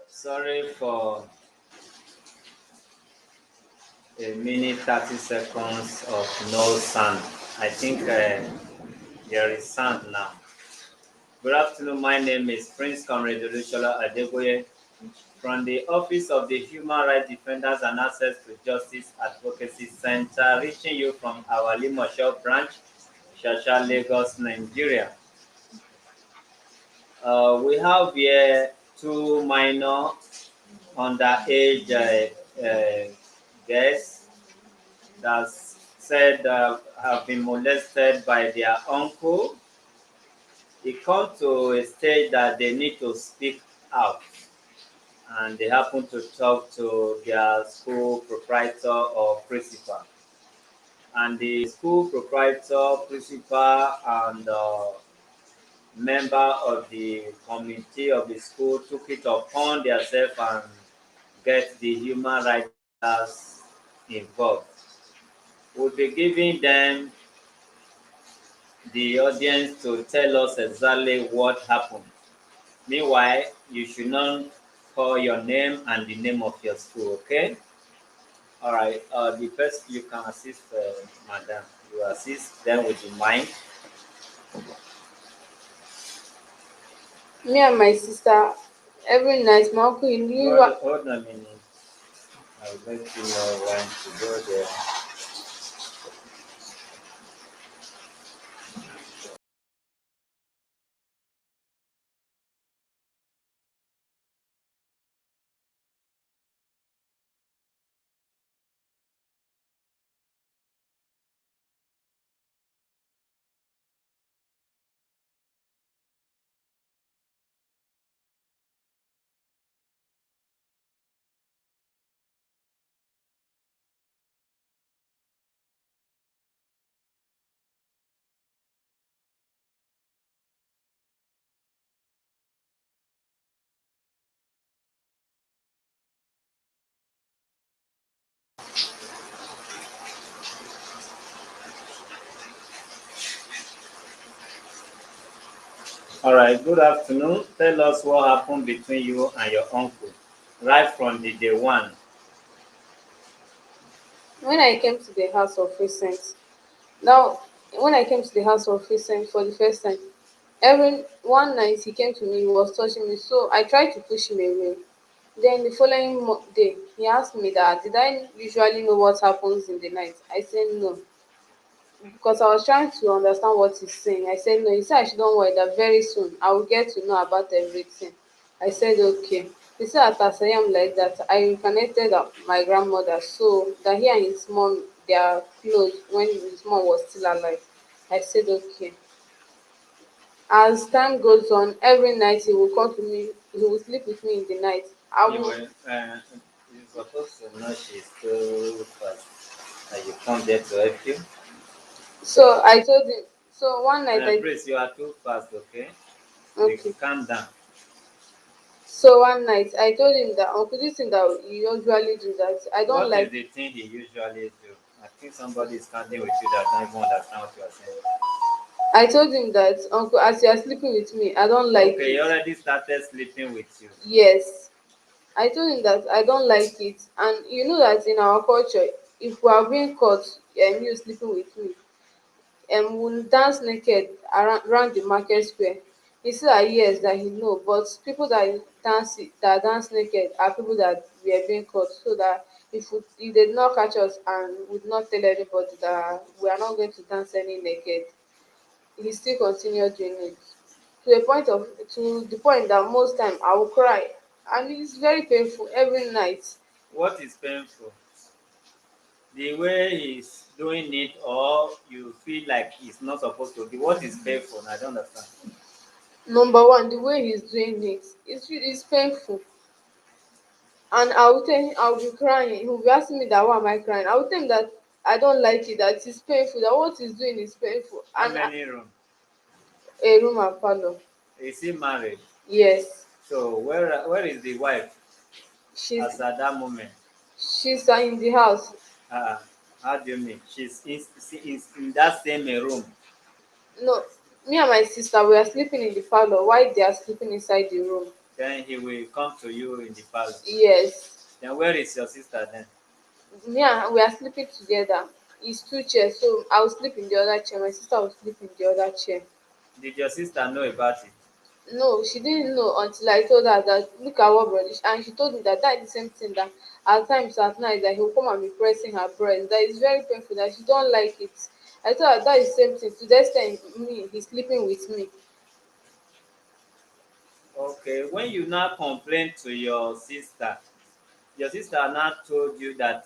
Sorry for a minute 30 seconds of no sound. I think there is sound now. Good afternoon. My name is Prince Comrade Olushola Adeboye from the Office of the Human Rights Defenders and Access to Justice Advocacy Center, reaching you from our Limosho branch, Shasha, Lagos, Nigeria. We have here two minor underage girls that said have been molested by their uncle. It comes to a stage that they need to speak out, and they happen to talk to their school proprietor or principal. And the school proprietor, principal, and member of the committee of the school took it upon themselves and get the human rights officers involved. We'll be giving them the audience to tell us exactly what happened. Meanwhile, you should not call your name and the name of your school, okay? All right. The first you can assist, madam. You assist them with the mic. Me and my sister, every night, my uncle, Hold on a minute. I'll let you know when to go there. All right. Good afternoon. Tell us what happened between you and your uncle, right from the day one. when I came to the house of recent, now when I came to the house of recent for the first time, every one night he came to me, he was touching me, so I tried to push him away. Then the following day, he asked me that did I usually know what happens in the night? I said no, because I was trying to understand what he's saying. I said no. He said I shouldn't worry that very soon I will get to know about everything. I said okay. He said that as I am like that, I reincarnated my grandmother so that he and his mom they are close when his mom was still alive. I said okay. As time goes on, every night he will come to me, he will sleep with me in the night. I You will were, you're supposed to know she's too fast. You come there to help you. so I told him so one night I Please, you are too fast, okay? You okay. calm down. So one night I told him that uncle, this thing that you usually do that I don't What is like. the thing he usually do? I think somebody is standing with you that don't even understand what you are saying. I told him that uncle, as you are sleeping with me, I don't like Okay, he it. already started sleeping with you. Yes. I told him that I don't like it. And you know that in our culture, if we are being caught you sleeping with me, we'll dance naked around the market square. He said that yes, that he know, but people that dance naked are people that we are being caught, so that if they did not catch us and would not tell anybody that we are not going to dance any naked, he still continued doing it to the point that most time I will cry, and it's very painful every night. What is painful? The way he's doing it, or you feel like he's not supposed to be. What is painful? I don't understand. Number one, the way he's doing it, it's painful. And I will tell him, I will be crying. He will be asking me that why am I crying? I will tell him that I don't like it, that it's painful, that what he's doing is painful. How And many rooms? a room and parlor. Is he married? Yes. So where is the wife She's as at that moment? she's in the house. Uh, how do you mean? She's in that same room. No, me and my sister we are sleeping in the parlor while they are sleeping inside the room. Then he will come to you in the palace. Yes. Then where is your sister then? Me and we are sleeping together. It's two chairs, so I will sleep in the other chair, my sister will sleep in the other chair. Did your sister know about it? No, she didn't know until I told her that look at what brother, and she told me that that is the same thing, that at times at night that he will come and be pressing her breast, that is very painful, that she don't like it. I told her that is the same thing, to the extent me he's sleeping with me. Okay, when you now complain to your sister now told you that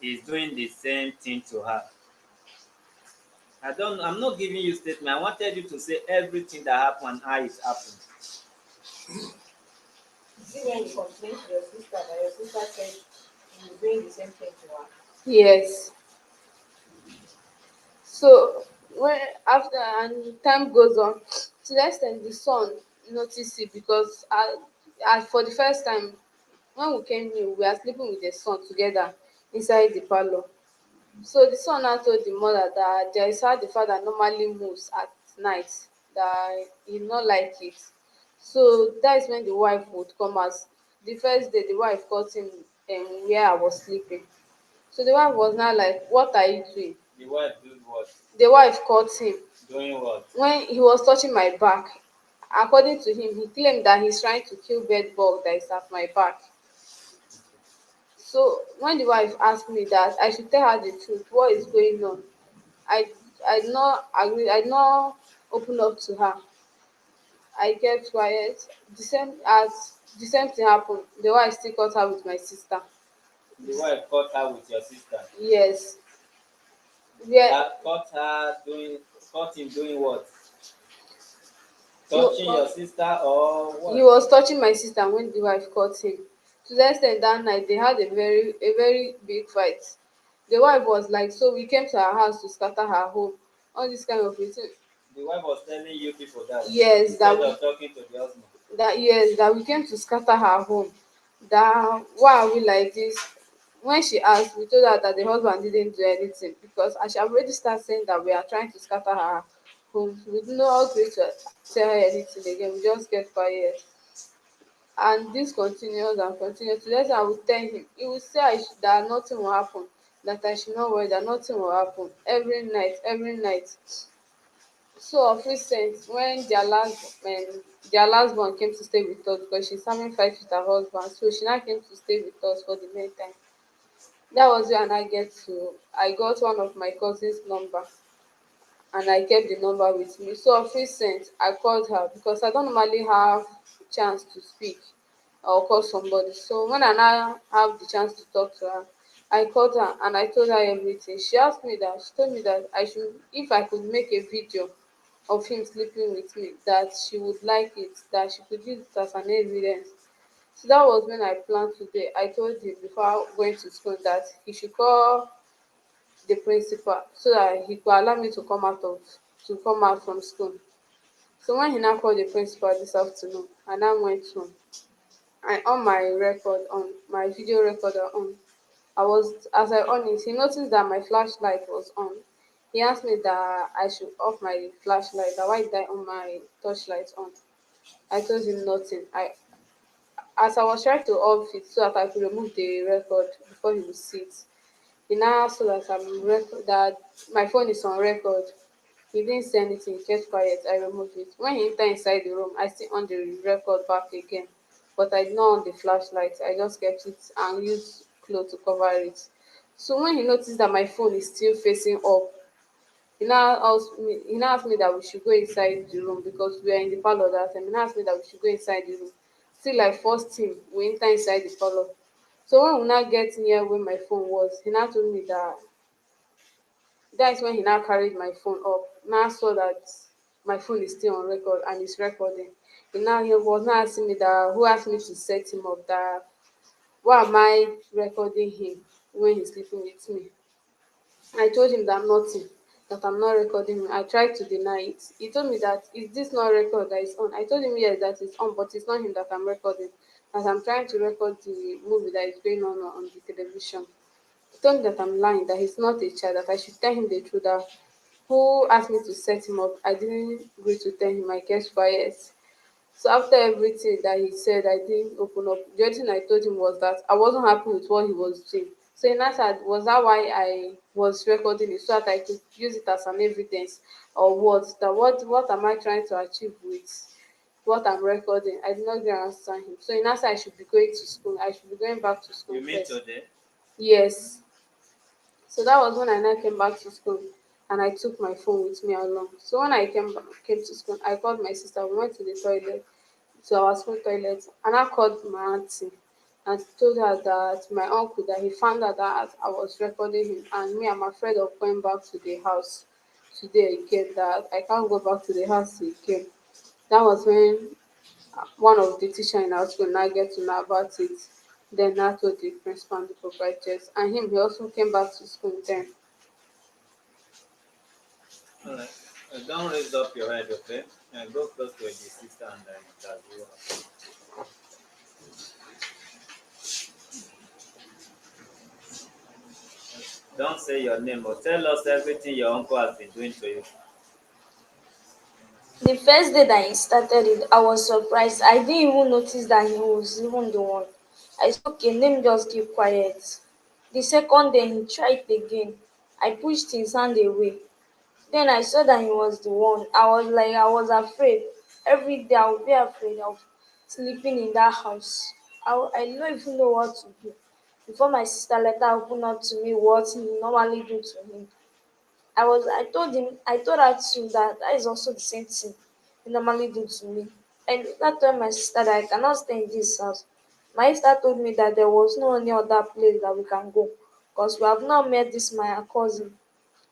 he's doing the same thing to her. I'm not giving you statement. I wanted you to say everything that happened and how it happened. Is it when you complain to your sister that your sister said you were doing the same thing to her? Yes. So when after and time goes on, to the extent the son noticed it, because for the first time when we came new we are sleeping with the son together inside the parlour. So the son now told the mother that there is how the father normally moves at night, that he no like it. So that is when the wife would come out. The first day the wife caught him where I was sleeping. So the wife was now like, what are you doing? The wife did what? The wife caught him Doing what? when he was touching my back. According to him, he claimed that he's trying to kill bed bug that is at my back. So when the wife asked me that I should tell her the truth, what is going on, I I did not agree, I did not open up to her. I kept quiet. The same thing happened. The wife still caught her with my sister. The wife caught her with your sister. Yes. Where That caught him doing what? he, Touching your sister or he what? was touching my sister when the wife caught him. To the extent that night they had a very big fight. The wife was like, so we came to her house to scatter her home. All this kind of thing. The wife was telling you people that Yes, instead of talking to the husband. that we came to scatter her home. That why are we like this? When she asked, we told her that the husband didn't do anything, because as she already started saying that we are trying to scatter her home, we did not agree to tell her anything again. We just get quiet. And this continues and continues. To let I will tell him, he will say that nothing will happen, that I should not worry, that nothing will happen. Every night, every night. So of recent, when their last born came to stay with us, because she's having fight with her husband, so she now came to stay with us for the meantime. That was when I got one of my cousin's number, and I kept the number with me. So of recent, I called her because I don't normally have chance to speak or call somebody. So when I now have the chance to talk to her, I called her and I told her everything. She told me that I should, if I could make a video of him sleeping with me, that she would like it, that she could use it as an evidence. So that was when I planned today. I told him before going to school that he should call the principal so that he could allow me to come out from school. So when he now called the principal this afternoon, I now went home. I on my record on my video recorder on. As I on it, he noticed that my flashlight was on. He asked me that I should off my flashlight, that why did I on my torchlight on. I told him nothing. As I was trying to off it so that I could remove the record before he would see it, he now saw that that my phone is on record. He didn't say anything, he kept quiet. I removed it. When he entered inside the room, I still on the record back again. But I did not on the flashlight. I just kept it and used cloth to cover it. So when he noticed that my phone is still facing up, he now asked me that we should go inside the room, because we are in the parlor that time. He now asked me that we should go inside the room. Still I forced him, we enter inside the parlor. So when we now get near where my phone was, he now told me that is when he now carried my phone up. Now saw that my phone is still on record and it's recording. He was now asking me that who asked me to set him up, that why am I recording him when he's sleeping with me. I told him that nothing, that I'm not recording him. I tried to deny it. He told me that is this not record that is on? I told him yes, that it's on, but it's not him that I'm recording. As I'm trying to record the movie that is going on the television. He told me that I'm lying, that he's not a child, that I should tell him the truth, that who asked me to set him up. I didn't agree to tell him. I kept quiet. So after everything that he said, I didn't open up. The only thing I told him was that I wasn't happy with what he was doing. So in answer, was that why I was recording it so that I could use it as an evidence, or what? That what am I trying to achieve with what I'm recording? I did not get answer him. So in answer, I should be going to school. I should be going back to school You mean first. today? Yes. So that was when I now came back to school, and I took my phone with me along. So when I came to school, I called my sister. We went to the toilet, to our school toilet, and I called my auntie and told her that my uncle, that he found out that I was recording him, and me, I'm afraid of going back to the house today again, that I can't go back to the house again. That was when one of the teacher in our school now get to know about it. Then I told the principal and the proprietors, and him, he also came back to school then. All right. Don't raise up your head, okay? Go close to the sister and then interview her. Don't say your name, but tell us everything your uncle has been doing to you. The first day that he started it, I was surprised. I didn't even notice that he was even the one. I said, okay, let me just keep quiet. The second day, he tried again. I pushed his hand away. Then I saw that he was the one. I was afraid. Every day, I would be afraid of sleeping in that house. I don't even know what to do. Before my sister later opened up to me what he normally do to him. I told her too that that is also the same thing he normally do to me. And that told my sister that I cannot stay in this house. My sister told me that there was no any other place that we can go because we have not met this my cousin.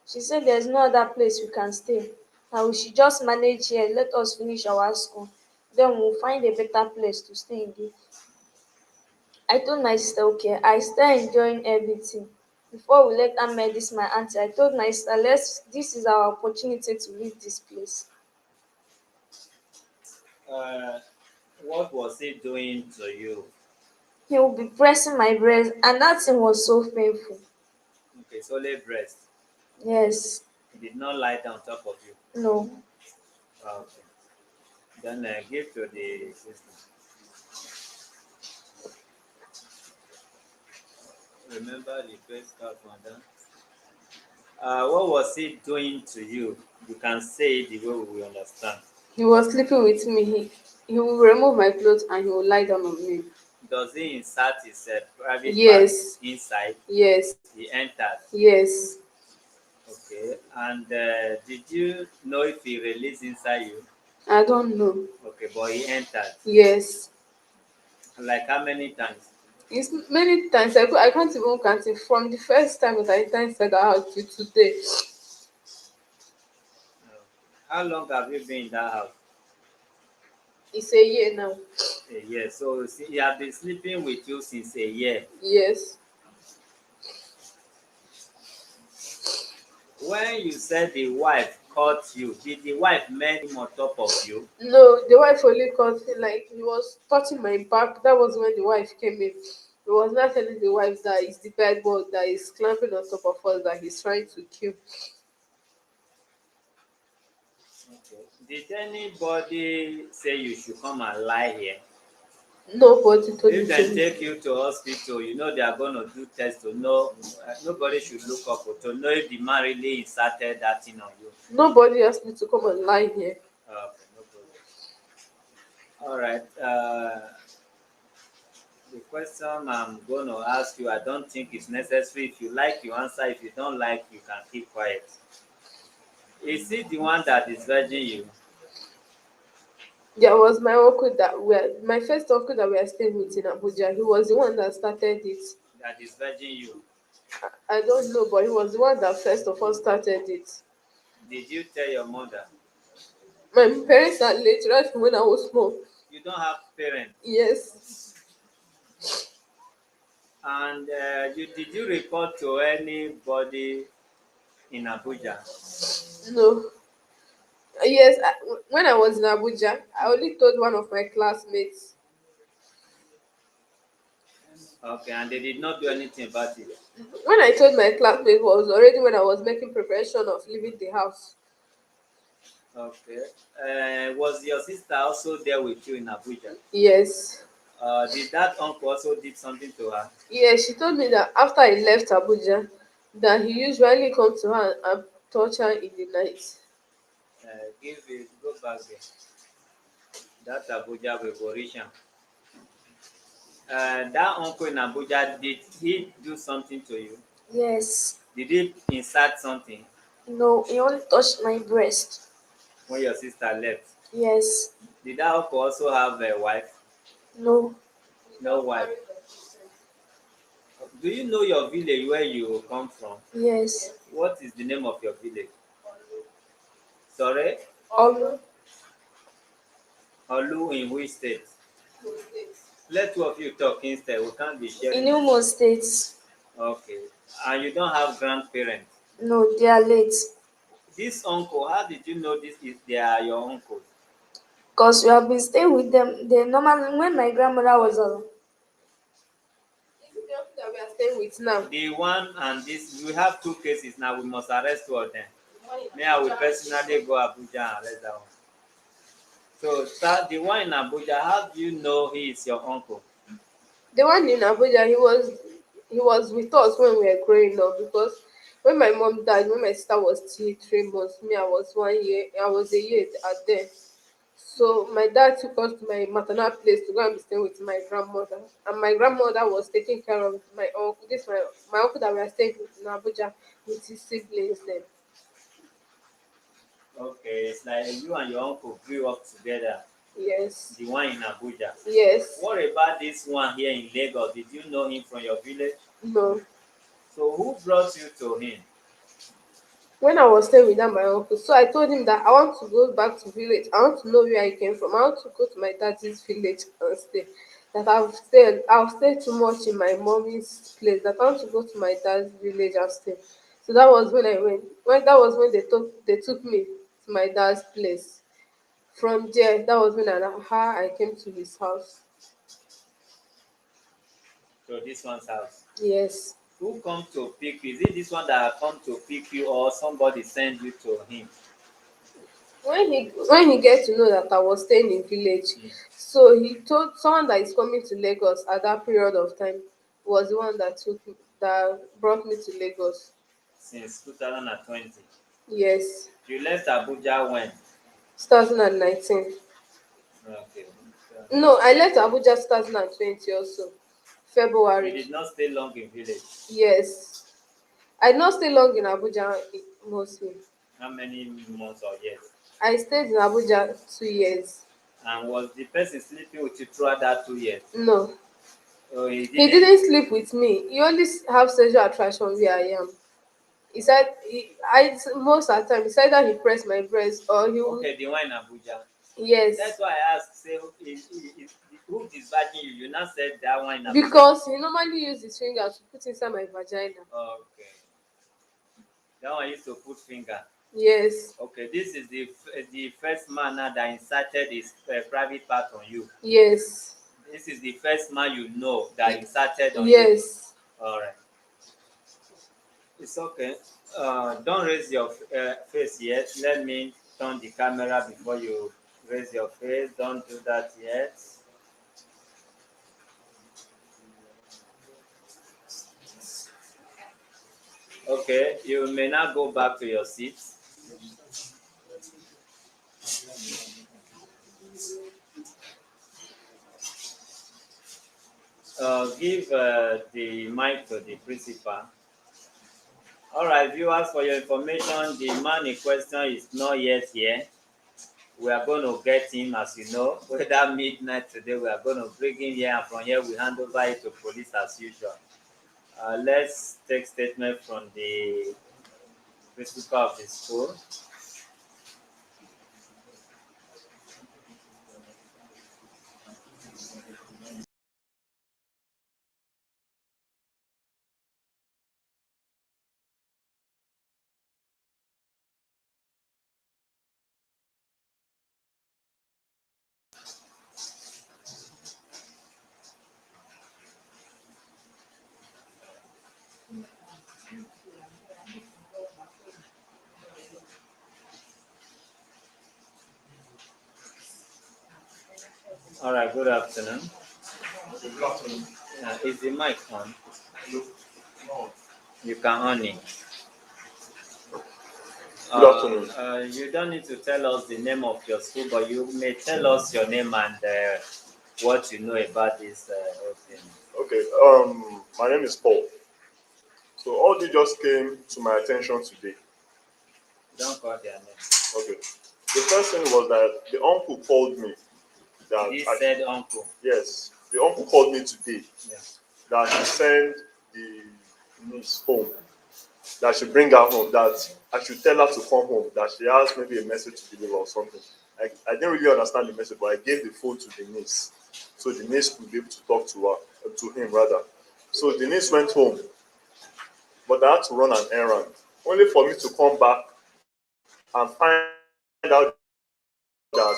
She said there's no other place we can stay. That we should just manage here, let us finish our school. Then we'll find a better place to stay in this. I told my sister, okay, I start enjoying everything. Before we let her meet this my auntie, I told my sister, this is our opportunity to leave this place. Uh, what was he doing to you? He will be pressing my breast, and that thing was so painful. Okay, solely breast. Yes, He did not lie down on top of you. no. Okay. Then give to the sister. Remember the first card, madam. What was he doing to you? You can say it the way we will understand. He was sleeping with me. He will remove my clothes and he will lie down on me. Does he insert his private part Yes, inside? yes, He entered. yes. Okay. And did you know if he released inside you? I don't know. Okay, but he entered. Yes. Like how many times? It's many times. I can't even count it from the first time that I entered inside the house to today. Uh, how long have you been in that house? It's a year now. A year. So see, he has been sleeping with you since a year. Yes. When you said the wife caught you, did the wife met him on top of you? No, the wife only called me, like he was touching my back. That was when the wife came in. He was not telling the wife that it's the bad boy that is climbing on top of us, that he's trying to kill. Okay. Did anybody say you should come and lie here? Nobody told If me they to. take you to hospital, you know they are going to do tests to know. Nobody should look up to know if the man really inserted that thing on you. Nobody asked me to come and lie here. Okay, no problem. All right. The question I'm going to ask you, I don't think it's necessary. If you like, you answer. If you don't like, you can keep quiet. Is it the one that is urging you? There was my uncle that were my first uncle that we are staying with in Abuja. He was the one that started it. That is urging you? I don't know, but he was the one that first of all started it. Did you tell your mother? My parents are late right from when I was small. You don't have parents. Yes. And did you report to anybody in Abuja? No. Yes, when I was in Abuja, I only told one of my classmates. Okay, and they did not do anything about it. When I told my classmate was already when I was making preparation of leaving the house. Okay. Was your sister also there with you in Abuja? Yes. Did that uncle also did something to her? Yes, she told me that after I left Abuja, that he usually come to her and touch her in the night. Give it, go back there. That Abuja will go reach am. That uncle in Abuja, did he do something to you? Yes. Did he insert something No, he only touched my breast. when your sister left? Yes. Did that uncle also have a wife? No. No wife. Do you know your village where you come from? Yes. What is the name of your village? Sorry? Olu. Olu in which state? Let two of you talk instead. We can't be In sharing. Imo State. Okay. And you don't have grandparents. No, they are late. This uncle, how did you know this is they are your uncle? Because we have been staying with them. They normally, when my grandmother was alive. Is it the uncle that we are staying with now? The one and this, we have two cases now. We must arrest two of them. Me, I will personally go Abuja and arrest that one. So, start the one in Abuja. How do you know he is your uncle? The one in Abuja, he was with us when we were growing up because when my mom died, when my sister was still 3 months, me I was 1 year, I was a year at then. So my dad took us to my maternal place to go and be staying with my grandmother, and my grandmother was taking care of my uncle. This my uncle that we are staying with in Abuja with his siblings. Then Okay, it's like you and your uncle grew up together. yes, The one in Abuja. yes, What about this one here in Lagos? Did you know him from your village? no. So, who brought you to him? When I was staying with that my uncle, so I told him that I want to go back to village. I want to know where I came from. I want to go to my daddy's village and stay. That I've stayed too much in my mommy's place. That I want to go to my dad's village and stay. So that was when I went. When that was when they took me to my dad's place. From there, that was when how I came to his house. To this one's house. Yes. Who come to pick you? Is it this one that come to pick you or somebody send you to him? When he get to know that I was staying in village, Mm. so he told someone that is coming to Lagos at that period of time was the one that brought me to Lagos. Since 2020. Yes, You left Abuja when? 2019. Okay. So, No, I left Abuja 2020 also, you February. did not stay long in village. Yes, I did not stay long in Abuja mostly. How many months or years? I stayed in Abuja 2 years. And was the person sleeping with you throughout that 2 years? No, Oh, he he didn't. didn't sleep with me. He only have sexual attraction where I am. He said most of the time it's either he press my breast or he will. Okay, the one in Abuja. That's Yes, why I asked, say, who discharging you? You now said that one in Abuja. because he normally use his finger to put inside my vagina. Okay. That one used to put finger. Yes, Okay, this is the first man now that inserted his private part on you. yes, This is the first man you know that inserted on you. yes. All right, it's okay. Don't raise your face yet. Let me turn the camera before you raise your face. Don't do that yet. Okay, you may now go back to your seat. Give the mic to the principal. All right, viewers, for your information, the man in question is not yet here. We are going to get him, as you know, whether midnight today, we are going to bring him here, and from here, we hand over it to police as usual. Let's take statement from the principal of the school. All right, good afternoon. Good afternoon. Is the mic on? No. You can on it. Good afternoon. You don't need to tell us the name of your school, but you may tell us your name and what you know about this whole thing. Okay. My name is Paul. So all this just came to my attention today. Don't call their name. Okay. The first thing was that the uncle called me. That He said uncle. yes, the uncle called me today. Yeah. That he sent the niece home. That she bring her home. That I should tell her to come home. That she has maybe a message to deliver or something. I didn't really understand the message, but I gave the phone to the niece, so the niece could be able to talk to her, to him rather. So the niece went home, but I had to run an errand, only for me to come back and find out that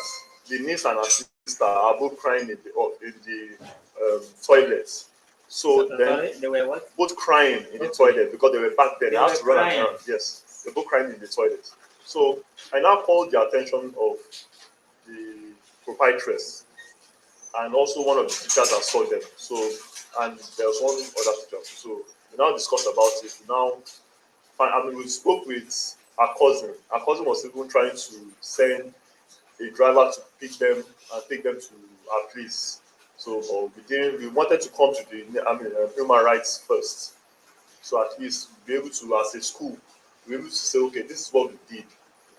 the niece and her sister are both crying in the toilet. So then Sorry, they were what? both crying in the Okay. toilet because they were back there. They They had were to run an crying. errand. Yes, they both crying in the toilet. So I now called the attention of the proprietress and also one of the teachers that saw them. So, and there was one other teacher. So we now discussed about it. We spoke with our cousin. Our cousin was even trying to send a driver to pick them and take them to our place. So, but we didn't. We wanted to come to the human rights first. So at least be able to, as a school, be able to say, okay, this is what we did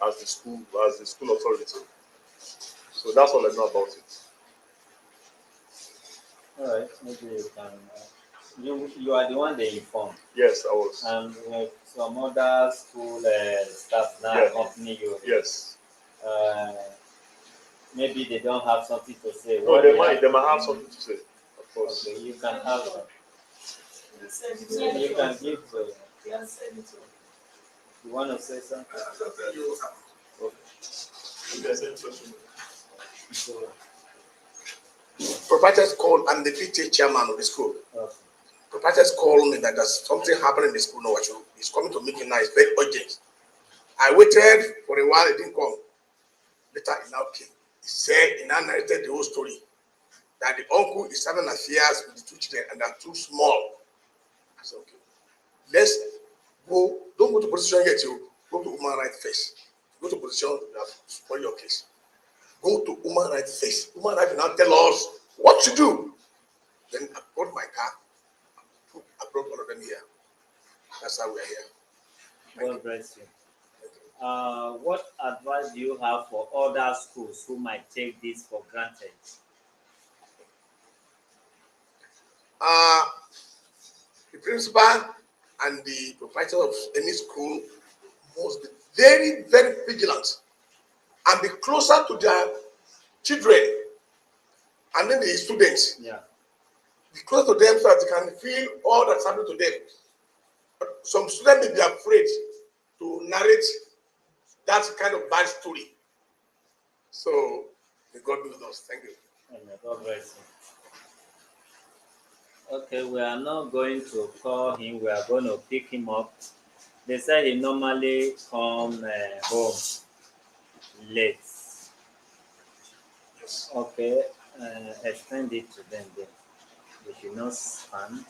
as the school authority. So that's all I know about it. All right, maybe you can. You are the one they informed. Yes, I was. And some other school staff now Yeah. accompany you. Yes. Uh, Maybe they don't have something to say. No, What they they might. have- They might have something to say. Of course. Okay, you can have them. Yeah. You can give to. Yeah, send it to You want to say something? So, Proprietors called, I'm the PTA chairman of the school. okay. Proprietors called me that there's something happening in the school. No, he's coming to meet me now. It's very urgent. I waited for a while, it didn't come. Later, he now came. He said, he now narrated the whole story that the uncle is having affairs with the two children and they're too small. I said, okay, let's go. Don't go to position yet, you go to human rights first. Go to position, you have spoiled your case. Go to human rights first. Human rights will now tell us what to do. Then I brought my car. I brought all of them here. That's how we are here. God bless you. What advice do you have for other schools who might take this for granted? The principal and the proprietor of any school must be very, very vigilant and be closer to their children and then the students. Yeah. Be close to them so that they can feel all that's happening to them. But some students may be afraid to narrate that kind of bad story. So, may God be with us. Thank you. Amen. God bless you. Okay, we are not going to call him. We are going to pick him up. They said he normally come home late. Yes. Okay, extend it to them then. They should not stand.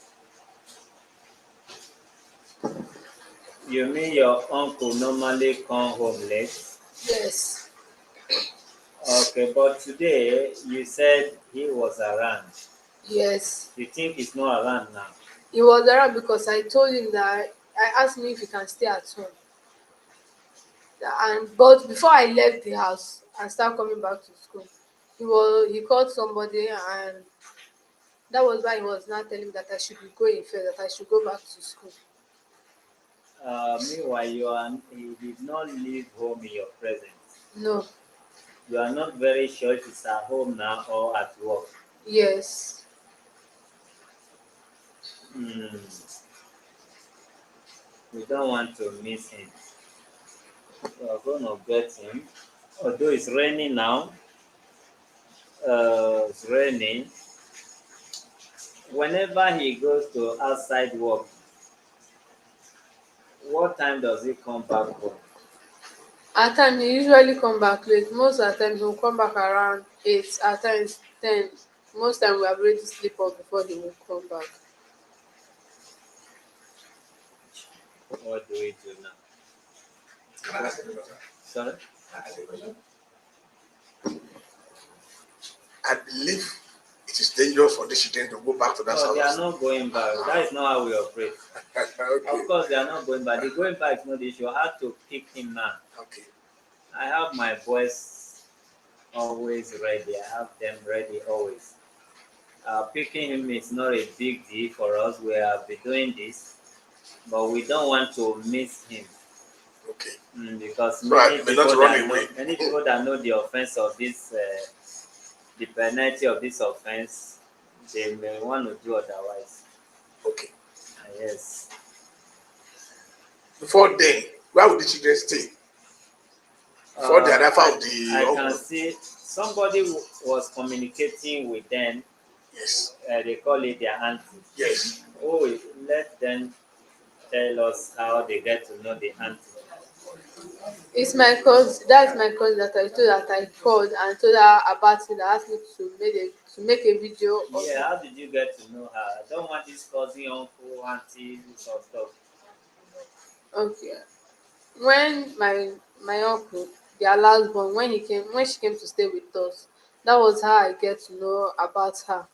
You mean your uncle normally come home late? Yes. Okay, but today you said he was around. Yes. You think he's not around now? He was around because I told him that I asked him if he can stay at home. But before I left the house and start coming back to school, he called somebody, and that was why he was not telling me that I should be going first, that I should go back to school. Meanwhile, you did not leave home in your presence. No. You are not very sure if he's at home now or at work. Yes. We don't want to miss him. We are going to get him. Although it's raining now, it's raining. Whenever he goes to outside work, what time does he come back home? At times he usually come back late. Most of the time he'll come back around 8, at times 10. Most time we have already sleep off before he will come back. What do we do now? Can I ask you a question? Sorry? Can I ask you a question? I believe it is dangerous for these children to go back to that No, they are house. not going back. That is not how we operate. Okay. Of course, they are not going back. The going back is not the issue. I have to pick him now. Okay. I have my boys always ready. I have them ready always. Picking him is not a big deal for us. We have been doing this, but we don't want to miss him. Okay. Because So I may not run away. many people that know the offense of this, the penalty of this offense, they may want to do otherwise. Okay. Yes. Before then, where would the children stay? Before the arrival of the I uncle? can see somebody was communicating with them. Yes. They call it their auntie. Yes. Oh, let them tell us how they get to know the auntie. It's my cousin. That's my cousin that I told that I called and told her about it. That asked me to make a video of Yeah, it. how did you get to know her? I don't want this cousin, uncle, auntie, sort of stuff. Okay. When my uncle, their last born, when she came to stay with us, that was how I get to know about her.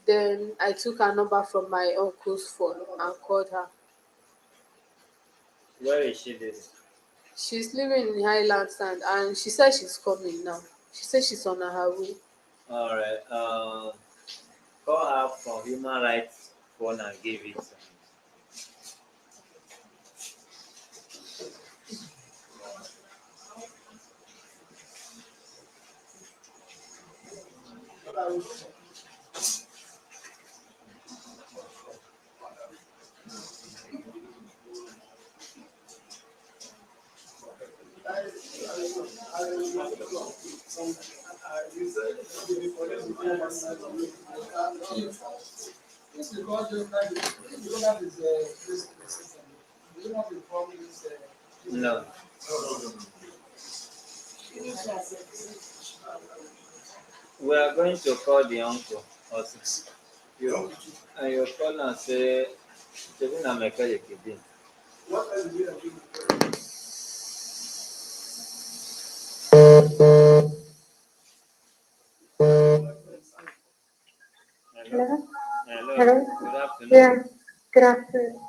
Then I took her number from my uncle's phone and called her. Where is she living? She's living in Highlands and she said she's coming now. She said she's on her way. All right. Call her from human rights phone and give it. No. We are going to call the uncle also. You and you call and say, "Shebi na mechanic again." Hello. Hello? Hello. Hello? Good afternoon. Yeah, good afternoon.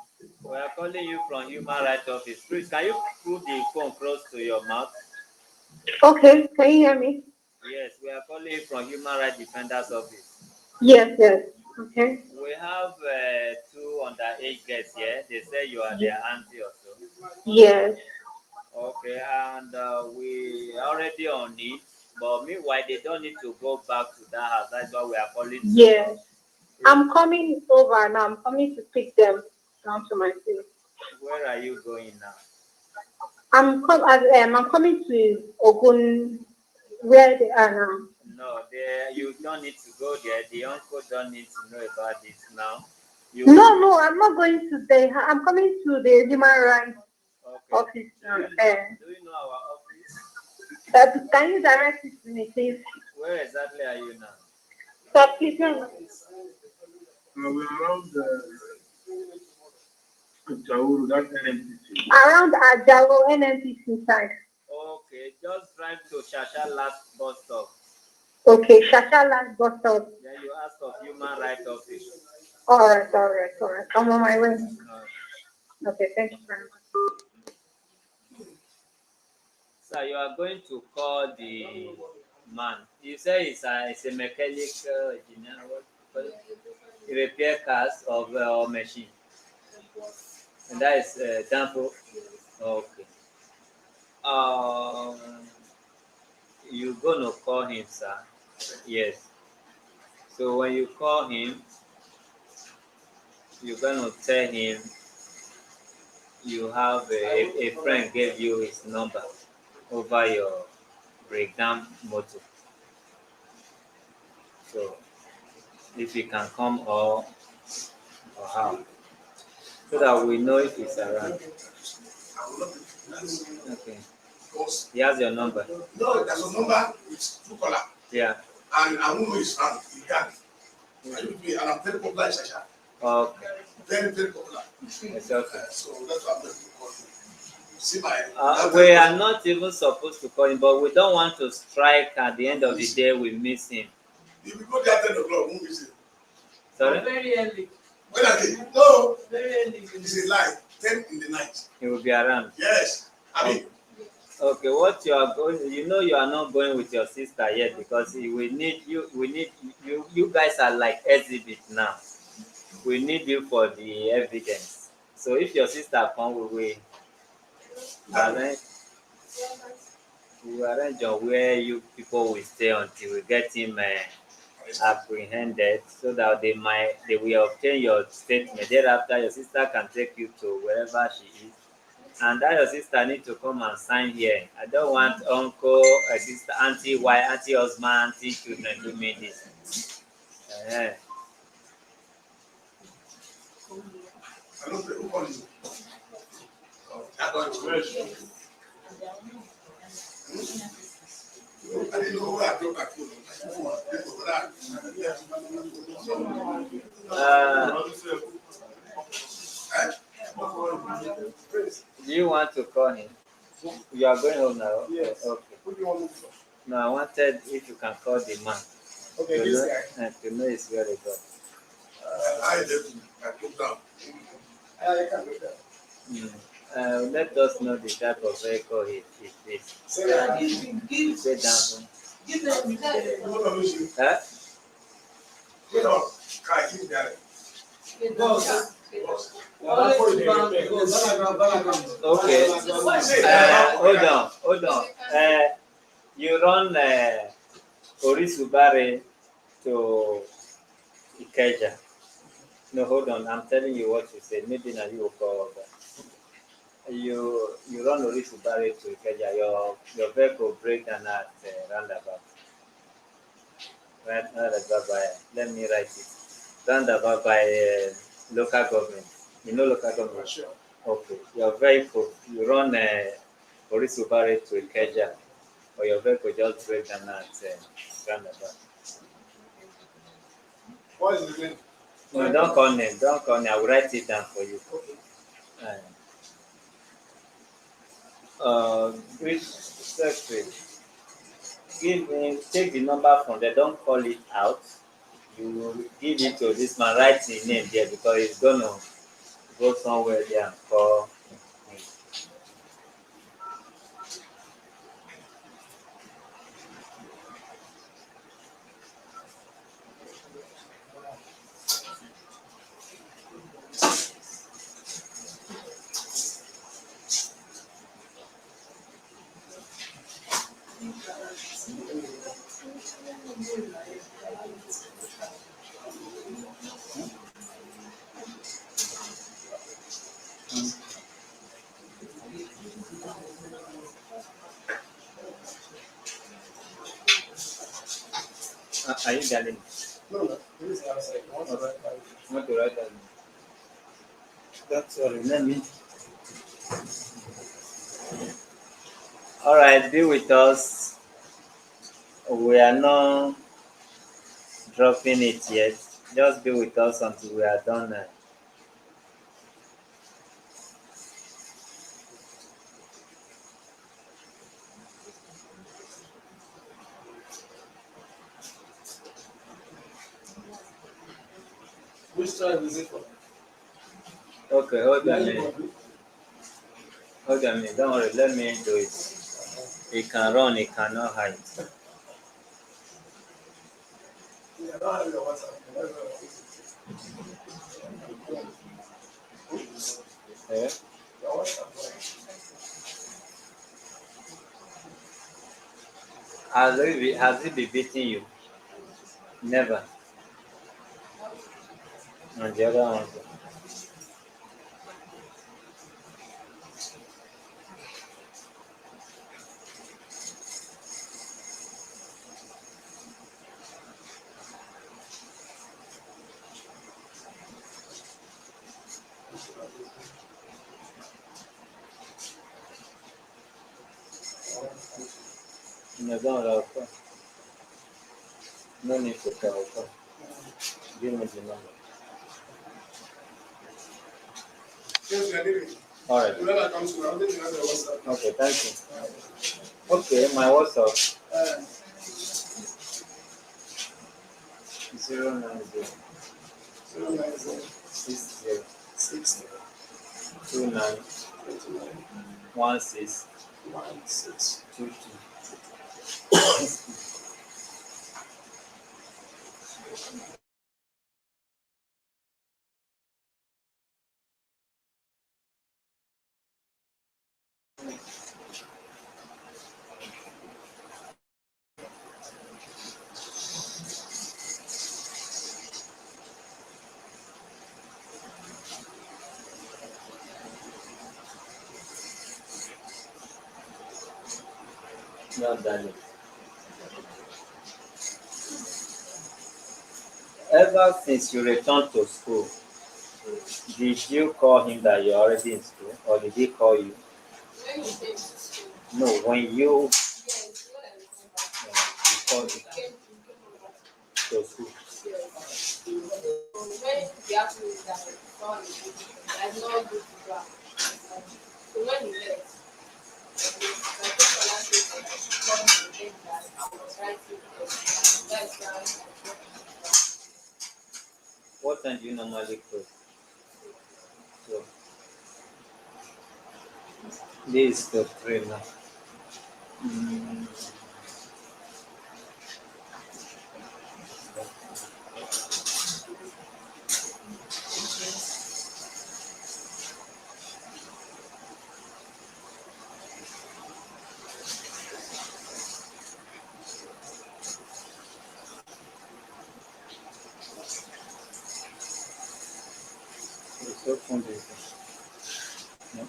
We are calling you from Human Rights Office. Please, can you put the phone close to your mouth? Okay, can you hear me? Yes, we are calling you from Human Rights Defenders Office. Yes, yes. Okay. We have two underage girls here. They say you are their auntie or so. Yes. Okay, and we are already on it. But meanwhile, they don't need to go back to that house. That's why we are calling to. Yes. I'm coming over now. I'm coming to pick them down to my place. Where are you going now? I'm coming to Ogun where they are now. No, you don't need to go there. The uncle don't need to know about this now. You No, no, I'm not going to the I'm coming to the human rights okay? office Do now. you know? Do you know our office? Can you direct it to me, please? Where exactly are you now? So please, We're around Jauru, that NMTC. around Ajalo NNPC side. Okay, just drive to Shasha last bus stop. Okay, Shasha last bus stop. Then you ask of Human Rights Office. All right, all right, all right. I'm on my way. Uh, Okay, thank you very much. so you are going to call the man. You say it's a mechanical engineer. What? He repair cars or machine. And that is Tampo. Okay. Um, you gonna call him, sir? Yes. So when you call him, you're gonna tell him you have a friend gave you his number over your breakdown motor. So if he can come or how, so that we know if he's around. Okay. Because He has your number. no, there's a number with two color. Yeah. And I won't know his rank, he can't. And I'm very popular in Shasha. Okay. Very, very popular. It's okay. So that's why I'm going to call you. See my. We are not even supposed to call him, but we don't want to strike at the end of the day. We miss him. If you go there 10 o'clock, won't miss him. Sorry? Very early. When I say, no, Very early. it's a lie. 10 in the night. He will be around. Yes. I mean, Okay, what you are going, you are not going with your sister yet because we need you. We need you. You guys are like exhibit now. We need you for the evidence. So if your sister come, we arrange. We will arrange on where you people will stay until we get him apprehended, so that they will obtain your statement. Thereafter, your sister can take you to wherever she is. And that your sister need to come and sign here. I don't want uncle, sister, auntie, wife, auntie, husband, auntie, children do me this. Eh, I don't say, who called you? I don't know. I didn't know where I dropped my phone. Do you want to call him? You are going home now? Yes. Okay. Who do you want me to? No, I wanted if you can call the man. Okay, to this know, guy. to know it's very good. I took down. I can do that. Let us know the type of vehicle he is. Say that. Sit down. Give them Hold on, Lucy. Huh? Wait on. Kai, keep that. Okay. Hold on. You run Orisubare to Ikeja. No, hold on. I'm telling you what you said. Maybe now you will call over. You run Orisubare to Ikeja. Your vehicle break down at roundabout. Right, roundabout by. Let me write it. Roundabout by local government. You know local government. Sure. Okay. Your vehicle. You run Orisubare to Ikeja. Or your vehicle just break down at roundabout. What is the name? No, don't call name. Don't call name. I will write it down for you. Which secretary? Take the number from there. Don't call it out. You give it to this man. Write the name there because he's gonna go somewhere there and call. Are you getting? No. This is outside. I want to write my. I want to write that. That's all. Let me. All right, be with us. We are not dropping it yet. Just be with us until we are done. Which tribe is it from? Okay, hold on a minute. Hold on a minute. Don't worry. Let me do it. He can run. He cannot hide. I don't have your WhatsApp. Eh? Your WhatsApp. Has he been beating you? Never. And the other one. No, don't. No need to tell. Come. Give me the number. Yes, we are leaving. All right. Whoever comes to, I'll take you on the WhatsApp. Okay, thank you. Okay, my WhatsApp 090 090 60 60 29 16 16 22. Not done it. Ever since you returned to school, did you call him that you're already in school, or did he call you? When he came to school, No, when you yes, when I returned back, he called you he came over. to school. Yes. So when he asked me that someone is waiting for me, I did not go to back. So when he left, I told my last day that I should come to him that I was writing for him. That's why I brought him back. What time do you normally close? So this is the 3 now. Mm, it's open this. No?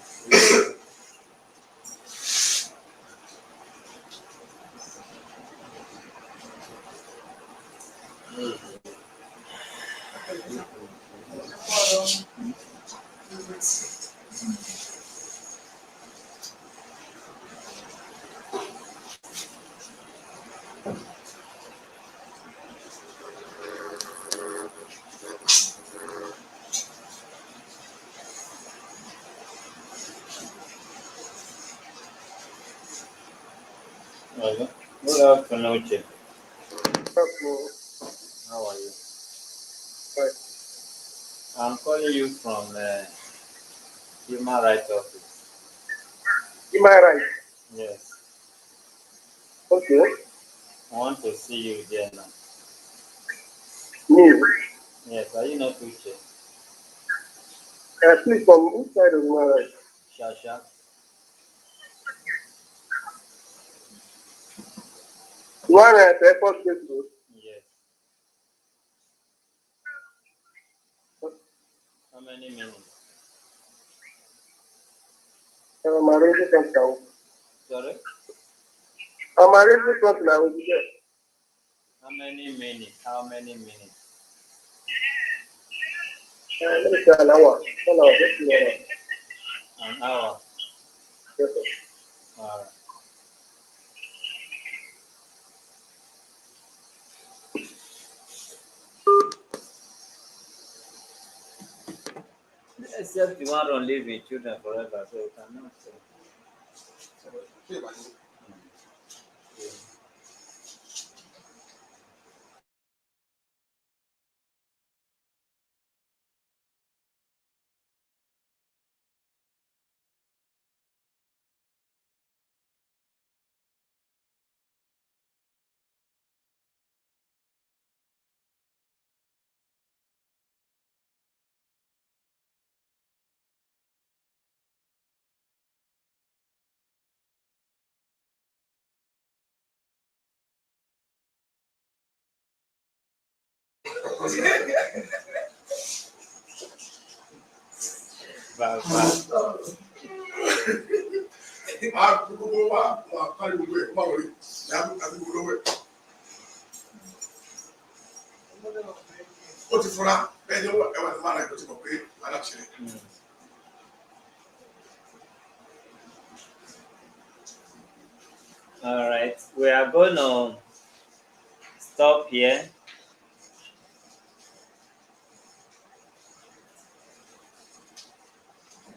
Hello. Good afternoon, Chief. How are you? I'm calling you from Human Rights Office. Am I right? Yes. Okay. I want to see you there now. Me. Yes, are you not Uche? Please, from which side of my right? Shasha? One at the airport gate road. Yes. How many minutes? I'm already come. Sorry? I'm already come now. How many minutes? How many minutes? Let me say an hour. 1 hour. Just an hour. An hour. Yes, sir. All right. Except you want to live with children forever, so you cannot. Bye bye. Ó ti fura bẹ́ẹ̀ ni ẹwà ni máa ra ìlú ti mọ̀ pé aláṣẹ. All right, we are going to stop here.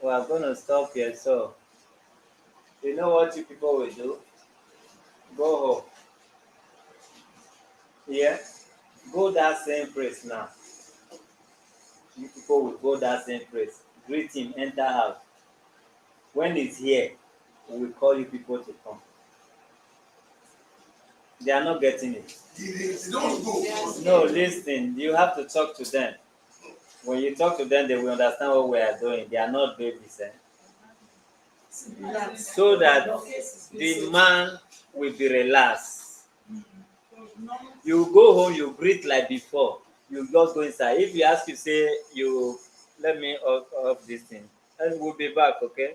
We are going to stop here. So, you know what you people will do? Go home. Yeah? Go that same place now. You people will go that same place. Greet him, enter house. When he's here, we will call you people to come. They are not getting it. They don't go. No, listen, you have to talk to them. When you talk to them, they will understand what we are doing. They are not babies. So that the man will be relaxed. You go home, you greet like before. You just go inside. If you ask, you say, you let me off this thing. And we'll be back, okay?